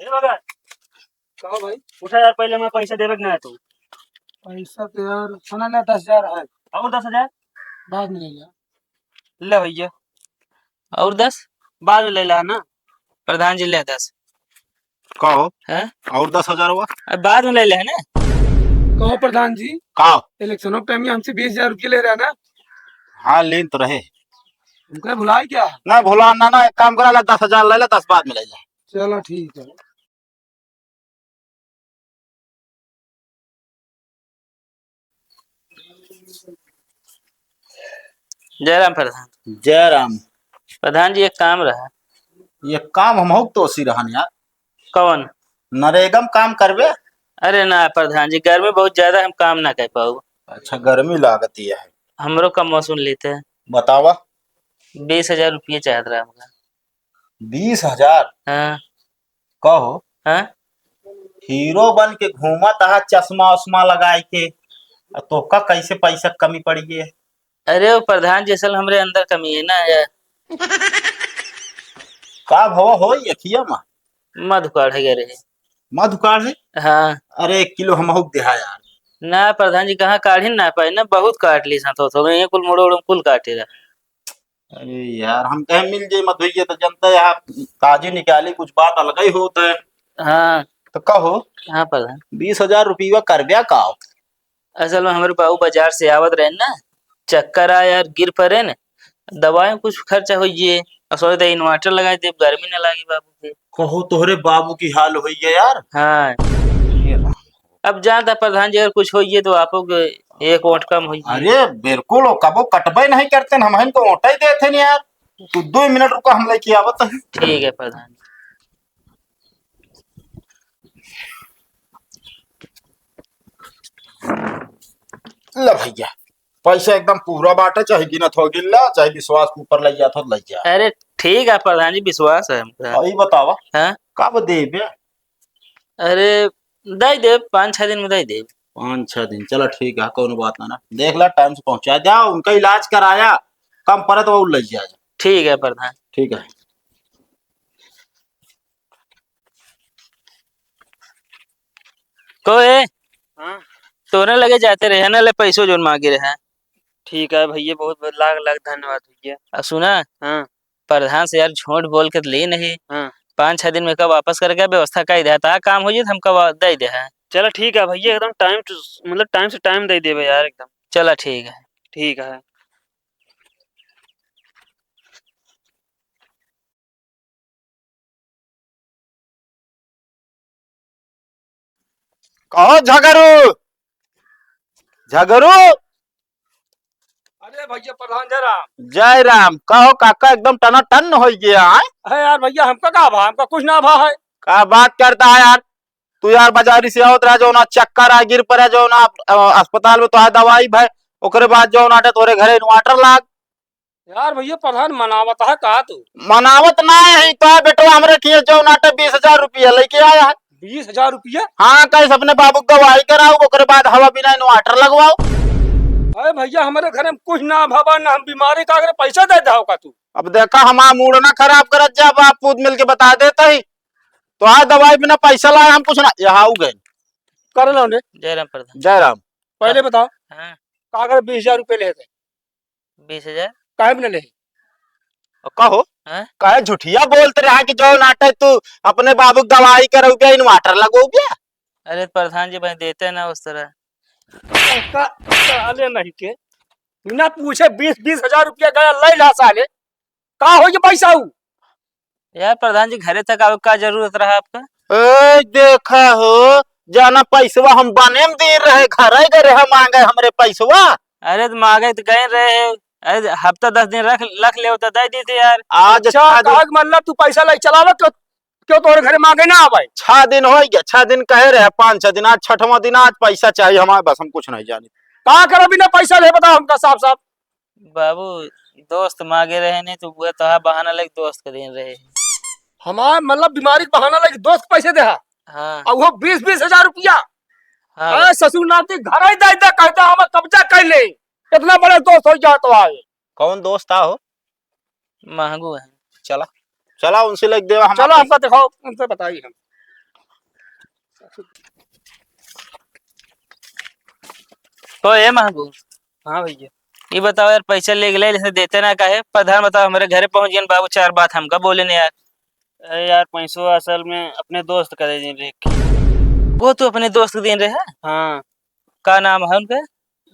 ए भगत कहो भाई। उठा यार, पहले मैं पैसा देवे ना तू। पैसा तो यार सुना ना 10,000 है। और 10,000 बाद में ले लिया। ले भैया। और 10 बाद में ले ला ना। प्रधान जी ले 10 कहो है। और 10,000 हुआ। अब बाद में ले ले है ना। कहो प्रधान जी, कहो इलेक्शनों के टाइम में हमसे 20,000 रुपये ले रहा है ना। हाँ लेन तो रहे तुमको भुलाए क्या? ना भूला ना, एक काम करा ला 10,000 ले ला, 10 बाद में ले जा। चलो ठीक है। जयराम प्रधान। जय राम। प्रधान जी एक काम रहा। ये काम हम तो सी रहन यार। कौन? नरेगम काम करबे। अरे ना प्रधान जी, गर्मी बहुत ज्यादा, हम काम ना कर पाऊ। अच्छा गर्मी लागत है। हमरो का मौसम लेते हैं। बतावा। 20,000 रुपये चाहत रहा हमका। 20,000? हाँ कहो हाँ। हीरो बन के घूमत है चश्मा उश्मा लगाए के, तो का कैसे पैसा कमी पड़ी है? अरे वो प्रधान जी असल हमरे अंदर कमी है ना यार। का भव हो यखिया मा मधु काढ़े गए रहे। मधु काढ़े? हाँ। अरे 1 किलो हम देहा यार। ना प्रधान जी कहाँ काढ़ी ना पाए ना, बहुत काट ली साथ हो ये कुल मोड़ो कुल काटे रहा। अरे यार हम कहे मिल जाये मधुइया तो जनता यार ताजी निकाली, कुछ बात अलग ही होता है। हाँ तो कहो हाँ प्रधान। 20,000 रुपया करब्या का? असल में हमारे बाबू बाजार से आवत रहे ना, चक्कर आया यार, गिर पड़े न, दवाई कुछ खर्चा हो ये, सोचते इन्वर्टर लगाए दे, गर्मी न लगी बाबू के। कहो तोहरे बाबू की हाल हुई है यार। हाँ अब जानता प्रधान जी, अगर कुछ होइए तो आपो के एक वोट कम होइए। अरे बिल्कुल कबो कटबे नहीं करते, हम इनको वोट ही देते नहीं यार। तू 2 मिनट रुका, हम लेके आवत है। ठीक है प्रधान। ले भैया पैसा एकदम पूरा बांटे, चाहे गिनत हो गिल्ला, चाहे विश्वास के ऊपर ले जा तो ले जा। अरे ठीक है प्रधान जी, विश्वास है हमका। और ये बतावा हाँ? कब देबे? अरे दे दे 5-6 दिन में दे दे। 5-6 दिन चलो ठीक है, कोई बात ना। देख ला टाइम से पहुंचा जा, उनका इलाज कराया, कम पड़े तो वो ले जा। ठीक है प्रधान। ठीक है। कोई हाँ तोरे लगे जाते रहे ना, ले पैसों जो मांगे रहे। ठीक है भैया, बहुत बहुत लाख लाख धन्यवाद भैया। अब सुना, हाँ प्रधान से यार झूठ बोल के ले नहीं। हाँ 5-6 दिन में कब वापस करके व्यवस्था कर दे, ता काम हो जाए तो हम कब दे दे है। चलो ठीक है भैया, एकदम टाइम मतलब टाइम से टाइम दे देवे यार एकदम। चला ठीक है। ठीक है। कहो झगड़ू झगड़ू। अरे भैया प्रधान जयराम। जय राम। कहो काका एकदम टना टन हो गया है। अरे यार भैया हमका का भा, हमका कुछ ना भा है। का बात करता है यार तू? यार बाजारी से आवत रहा, जो ना चक्कर आ गिर पड़े, जो ना अस्पताल में तो है दवाई भाई, ओकरे बाद जो ना तोरे घरे इन्वर्टर लाग। यार भैया प्रधान मनावत है कहा तू? मनावत ना है तो बेटो हमरे किए जो नाटे 20,000 रुपया लेके आया है। 20,000 रुपया? हाँ कैसे अपने बाबू गवाही कराओ, ओकरे बाद हवा बिना इन्वर्टर लगवाओ। अरे भैया हमारे घर में कुछ ना भवा ना, हम बीमारी का अगर पैसा दे दो का तू। अब देखा हमारा मूड ना खराब करत जा, बाप पूत मिल के बता देता ही तो आ दवाई बिना पैसा लाए हम कुछ ना यहाँ गए। कर लो ने। जयराम प्रधान। जय राम। पहले बताओ हाँ का अगर 20,000 रुपये लेते 20,000 काहे बिना ले? कहो हाँ? कहे झूठिया बोलते रहा कि जो नाटे तू अपने बाबू गवाही करोगे इन्वर्टर लगोगे। अरे प्रधान जी भाई देते ना उस तरह। साले नहीं के बिना पूछे 20,000 रुपया गया ले ला साले। का हो ये पैसा हु? यार प्रधान जी घरे तक आओ, का जरूरत रहा आपका? ए देखा हो जाना पैसवा हम बने में दे रहे, घर गए हम मांगे हमरे पैसवा। अरे तो मांगे तो गए रहे, अरे हफ्ता 10 दिन रख ले तो दे देते यार। आज अच्छा मतलब तू पैसा ले चलावा क्यों तोरे घरे मांगे ना आवे? 6 दिन हो गया, 6 दिन कहे रहे, 5-6 दिन, आज 6वां दिन, आज पैसा चाहिए हमारे, बस हम कुछ नहीं जाने। का करो बिना पैसा ले बताओ हमका साफ साफ। बाबू दोस्त मांगे रहे नहीं तो वो तो बहाना लग दोस्त के दिन रहे। हमार मतलब बीमारी के बहाना लगे दोस्त पैसे दे हाँ और वो 20,000 रुपया। हाँ ससुर नाती घर ही दे कहता हम कब्जा कर ले। कितना बड़े दोस्त हो जाए तो आए। कौन दोस्त हो? महंगू है। चला चला उनसे लग देवा हम। चलो हमका दिखाओ, उनसे बताइए हम। तो ये महबूब, हाँ भैया। ये बताओ यार, पैसा ले गए जैसे देते ना काहे? प्रधान बताओ, हमारे घरे पहुंच गए बाबू, चार बात हमका बोले ने यार। अरे यार पैसों असल में अपने दोस्त का दे दिन रे। वो तो अपने दोस्त के दिन रहे है। हाँ का नाम है उनका?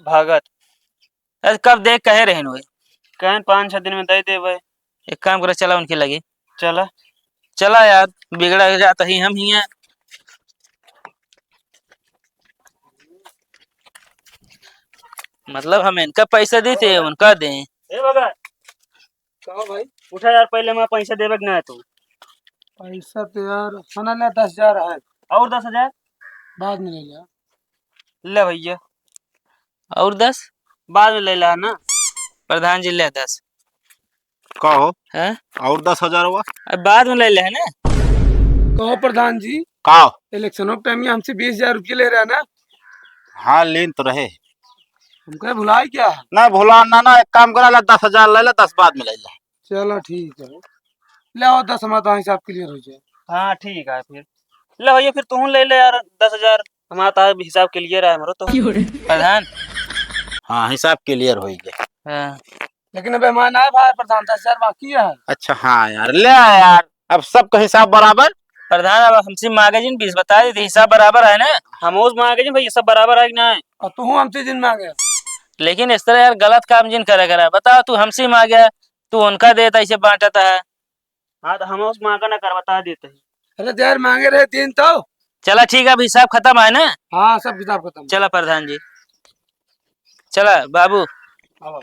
भागत। अरे कब देख कहे रहे हुए? कहन 5-6 दिन में दे देवे। एक काम करो, चला उनके लगे। चला। चला यार, बिगड़ा जाता ही हम ही हैं। मतलब हम इनका पैसा देते उनका दें? ए भगत, कहो भाई। उठा यार, पहले मैं पैसा देवे कि ना तू। पैसा तो यार खाना ले 10,000 है, और 10,000 बाद में ले लिया। ले भैया। और 10? बाद में ले ला ना। प्रधान जी ले 10 कहो है, और 10,000 हुआ। अब बाद में ले ले है ना। कहो प्रधान जी, कहो इलेक्शनों के टाइम में हमसे 20,000 रुपये ले रहे हैं ना, हाँ लेन तो रहे। हमको भुलाए क्या है? ना भुला ना, एक काम करा ला, 10,000 ले ला, 10 बाद में ले ला। चलो ठीक है, ले आओ 10, हमारा हिसाब क्लियर हो जाए। हाँ ठीक है फिर। ले भैया, फिर तू ले ले यार 10,000। हमारा हिसाब क्लियर है हमारा तो। प्रधान। हाँ हिसाब क्लियर हो गया। हाँ। लेकिन अब मेहमान आए भाई, प्रधान 10,000 बाकी है। अच्छा हाँ यार, ले आ यार, अब सबका हिसाब बराबर। प्रधान अब हमसे मांगे जिन 20 बता देते, हिसाब बराबर है ना। हम उस मांगे जी भैया, सब बराबर है कि ना? और तू हमसे जिन मांगे। लेकिन इस तरह यार गलत काम जिन करा करा, बताओ तू हमसे मांगे, तू उनका देता, ऐसे बांटता है। हाँ तो हम उस मांगा ना कर बता देते हैं। अरे देर मांगे रहे 3 तो। चला ठीक है, अब हिसाब खत्म है ना। हाँ सब किताब खत्म। चला प्रधान जी, चला बाबू। अब